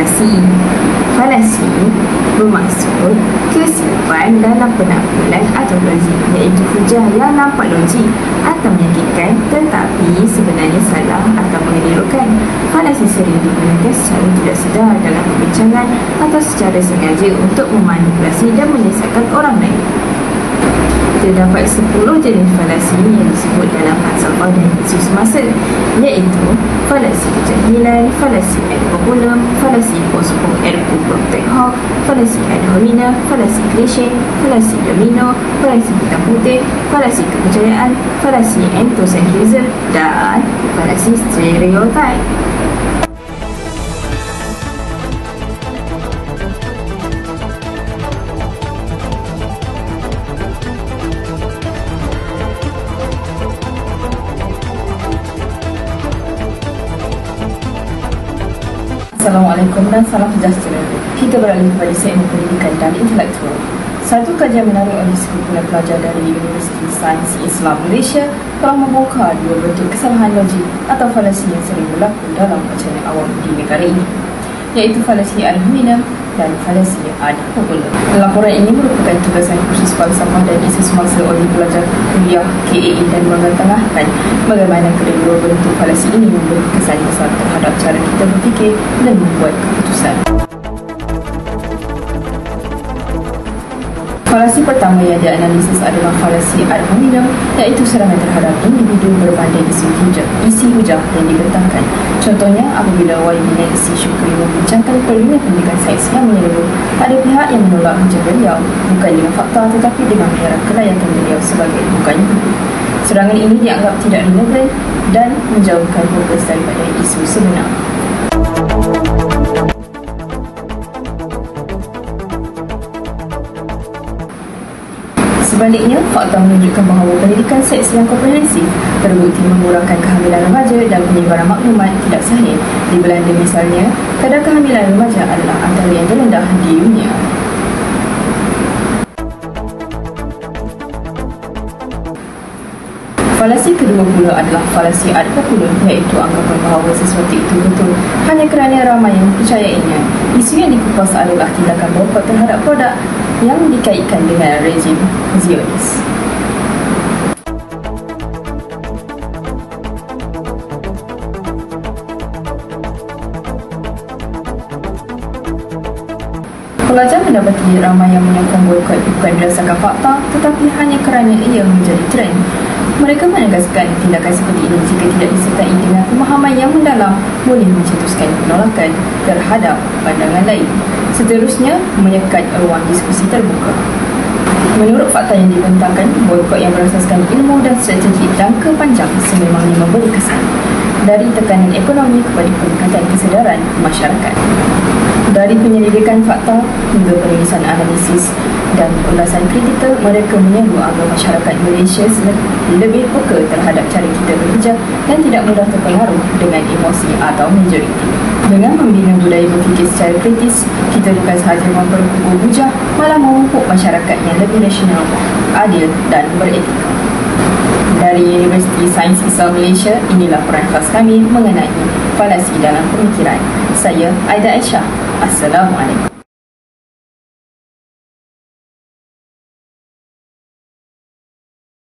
falasi. Falasi bermaksud kesilapan dalam penaklukan atau logik, iaitu hujah yang nampak logik atau menyakitkan tetapi sebenarnya salah atau mengelirukan. Falasi sering digunakan secara tidak sedar dalam perbincangan atau secara sengaja untuk memanipulasi dan menyesatkan orang lain. Terdapat 10 jenis falasi yang disebut dalam falsafah dan isu semasa, iaitu falasi kejahilan, falasi ad populum, falasi post hoc ergo propter hoc, falasi ad hominem, falasi klise, falasi domino, falasi hitam putih, falasi kepercayaan, falasi enthusiasm, dan falasi stereotype. Assalamualaikum dan salam sejahtera. Kita beralih kepada segmen pendidikan dan intelektual. Satu kajian menarik oleh sekumpulan pelajar dari Universiti Sains Islam Malaysia telah membuka dua bentuk kesalahan logik atau falasi yang sering berlaku dalam pencernaan awam di negara ini, iaitu falasi ad hominem dan falasi ad populum. Laporan ini merupakan tugasan kursus falsafah dan isu semasa oleh pelajar kuliah KAE dan mengetengahkan bagaimana kedua bentuk falasi ini memberi kesan besar terhadap cara kita berfikir dan membuat keputusan. Falasi pertama yang dianalisis adalah falasi ad hominem, iaitu serangan terhadap individu berbanding isi hujah yang dibentangkan. Contohnya, apabila YB si Syukri membincangkan perlunya pendidikan sains yang menyeluruh, ada pihak yang menolak hujah beliau bukan dengan fakta tetapi dengan mengarah kelayakan beliau sebagai bukan guru. Serangan ini dianggap tidak relevan dan menjauhkan fokus daripada isu sebenar. Sebaliknya, fakta menunjukkan bahawa pendidikan seks yang komprehensif terbukti mengurangkan kehamilan remaja dan penyebaran maklumat tidak sahih. Di Belanda misalnya, kadar kehamilan remaja adalah antara yang terendah di dunia. Falasi kedua pula adalah falasi ad populum, iaitu anggapan bahawa sesuatu itu betul hanya kerana ramai yang mempercayainya. Isu yang dikupas adalah tindakan boikot terhadap produk yang dikaitkan dengan rejim Zionis. Pelajar mendapati ramai yang menyokong boikot bukan berdasarkan fakta tetapi hanya kerana ia menjadi trend. Mereka menegaskan tindakan seperti ini jika tidak disertai dengan pemahaman yang mendalam boleh mencetuskan penolakan terhadap pandangan lain. Seterusnya, menyekat ruang diskusi terbuka. Menurut fakta yang dibentangkan, boikot yang berasaskan ilmu dan strategi jangka panjang sememangnya memberi kesan dari tekanan ekonomi kepada peningkatan kesedaran masyarakat. Dari penyelidikan fakta hingga penulisan analisis dan ulasan kritikal, mereka menyeru agar masyarakat Malaysia lebih peka terhadap cara kita bekerja dan tidak mudah terpengaruh dengan emosi atau majoriti. Dengan membina budaya berfikir secara kritis, kita bukan sahaja memperkukuh hujah, malah memupuk masyarakat yang lebih rasional, adil dan beretika. Dari Universiti Sains Islam Malaysia, inilah laporan khas kami mengenai falasi dalam pemikiran. Saya Aida Aisyah. Assalamualaikum.